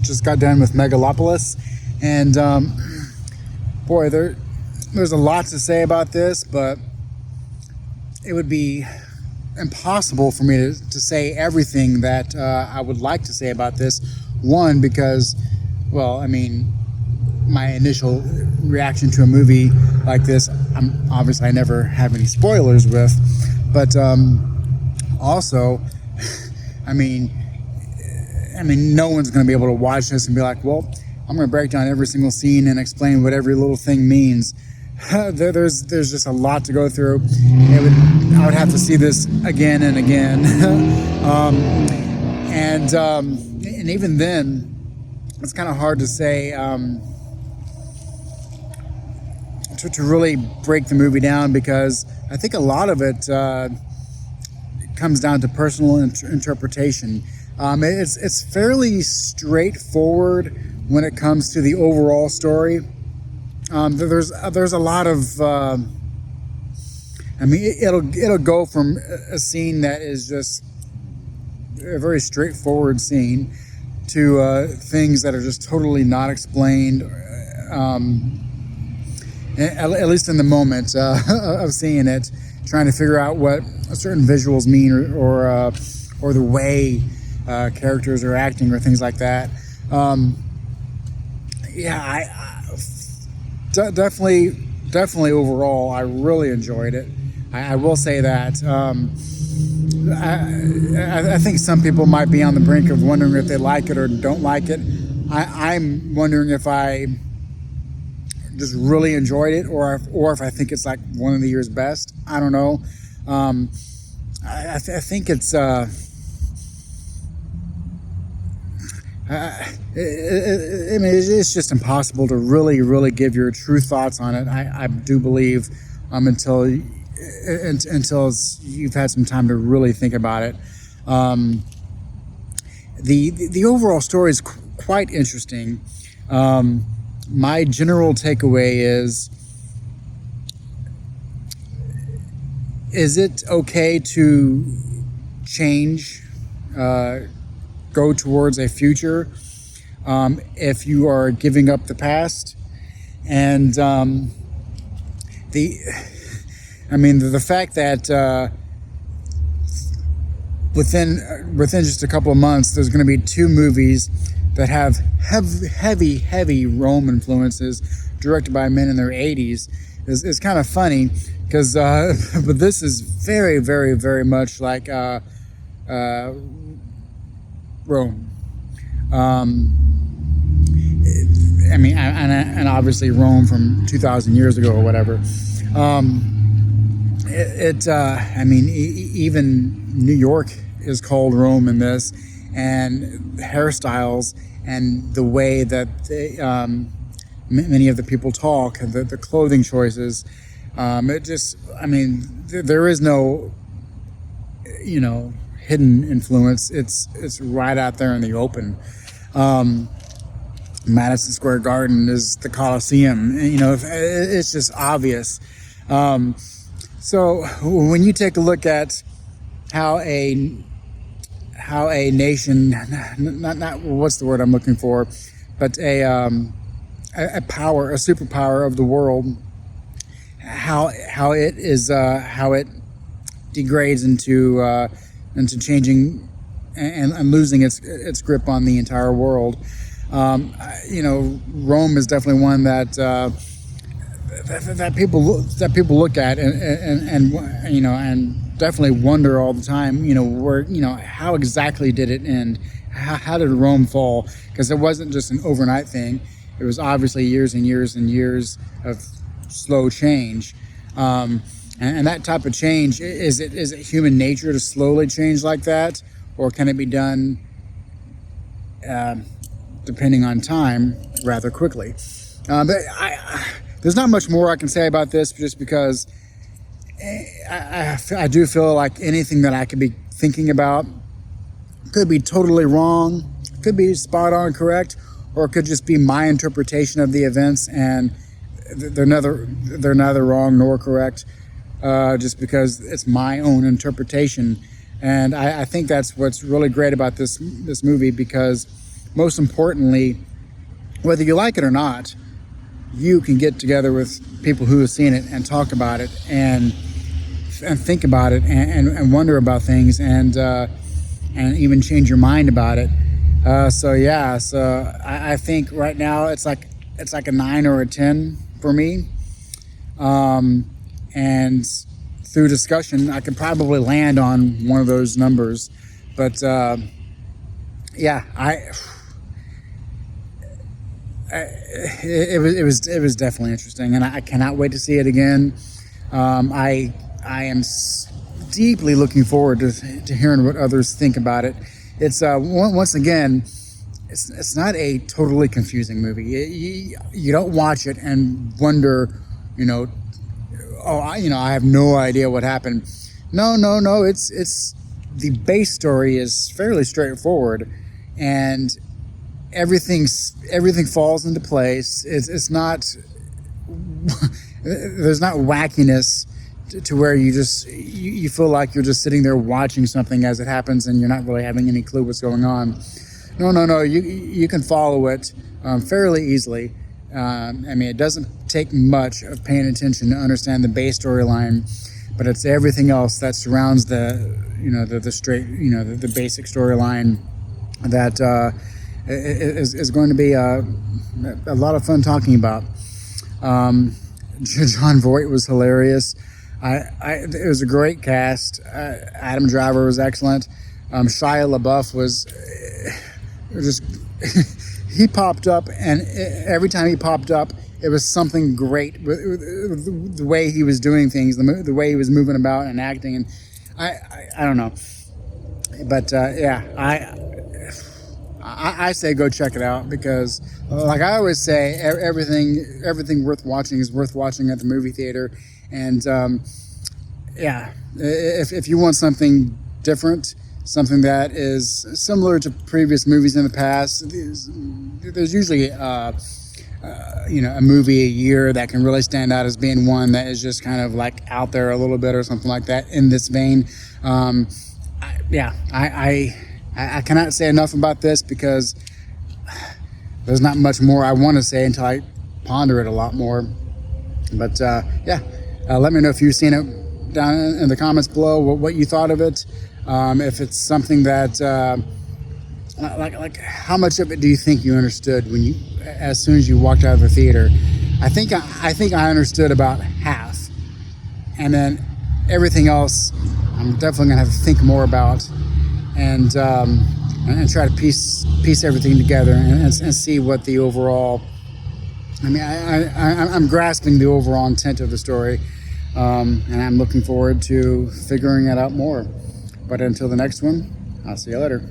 just got done with Megalopolis, and boy, there's a lot to say about this, but it would be impossible for me to say everything that I would like to say about this. One, because, well, I mean, my initial reaction to a movie like this, I never have any spoilers with, but also, I mean, no one's going to be able to watch this and be like, well, I'm going to break down every single scene and explain what every little thing means. There's just a lot to go through. I would have to see this again and again, and even then, it's kind of hard to say to really break the movie down, because I think a lot of it comes down to personal interpretation. It's fairly straightforward when it comes to the overall story. There's a lot of it'll go from a scene that is just a very straightforward scene to things that are just totally not explained, at least in the moment of seeing it, trying to figure out what certain visuals mean, or the way characters are acting, or things like that. Definitely overall, I really enjoyed it. I will say that. I think some people might be on the brink of wondering if they like it or don't like it. I'm wondering if I just really enjoyed it, or if I think it's like one of the year's best. I don't know. I think it's. It's just impossible to really give your true thoughts on it. I do believe until you've had some time to really think about it. The overall story is quite interesting. My general takeaway is it okay to change, go towards a future, if you are giving up the past? And the fact that within just a couple of months, there's going to be 2 movies that have heavy Rome influences, directed by men in their 80s, is kind of funny, because but this is very much like Rome. And obviously Rome from 2,000 years ago or whatever. Even New York is called Rome in this, and hairstyles and the way that many of the people talk, the clothing choices, there is no, hidden influence. It's right out there in the open. Madison Square Garden is the Colosseum. It's just obvious. So when you take a look at how a nation, not what's the word I'm looking for, but a superpower of the world, how it degrades into changing and losing its grip on the entire world. Rome is definitely one that people look at and definitely wonder all the time. How exactly did it end? How did Rome fall? Because it wasn't just an overnight thing. It was obviously years and years and years of slow change. And that type of change, is it human nature to slowly change like that, or can it be done, depending on time, rather quickly? There's not much more I can say about this, just because I do feel like anything that I could be thinking about could be totally wrong, could be spot on correct, or it could just be my interpretation of the events, and they're neither wrong nor correct, just because it's my own interpretation. And I think that's what's really great about this movie, because most importantly, whether you like it or not, you can get together with people who have seen it and talk about it and think about it and wonder about things and even change your mind about it. So I think right now it's like a 9 or a 10 for me. And through discussion, I could probably land on one of those numbers. But it was definitely interesting, and I cannot wait to see it again. I am deeply looking forward to hearing what others think about it. It's once again, it's not a totally confusing movie. You don't watch it and wonder, I have no idea what happened. No. It's the base story is fairly straightforward, and everything falls into place. It's not there's not wackiness to where you feel like you're just sitting there watching something as it happens, and you're not really having any clue what's going on. No. You can follow it fairly easily. It doesn't take much of paying attention to understand the base storyline, but it's everything else that surrounds the basic storyline that is going to be a lot of fun talking about. John Voight was hilarious. It was a great cast. Adam Driver was excellent. Shia LaBeouf was just he popped up, and every time he popped up, it was something great. The way he was doing things, the way he was moving about and acting, and I don't know, but I say go check it out, because, like I always say, everything worth watching is worth watching at the movie theater, and if you want something different, something that is similar to previous movies in the past, there's usually a movie a year that can really stand out as being one that is just kind of like out there a little bit or something like that in this vein. I cannot say enough about this, because there's not much more I want to say until I ponder it a lot more. But let me know if you've seen it down in the comments below, what you thought of it. If it's something that like how much of it do you think you understood as soon as you walked out of the theater? I think I understood about half, and then everything else I'm definitely gonna have to think more about, and try to piece everything together and see what the overall. I'm grasping the overall intent of the story, and I'm looking forward to figuring it out more. But until the next one, I'll see you later.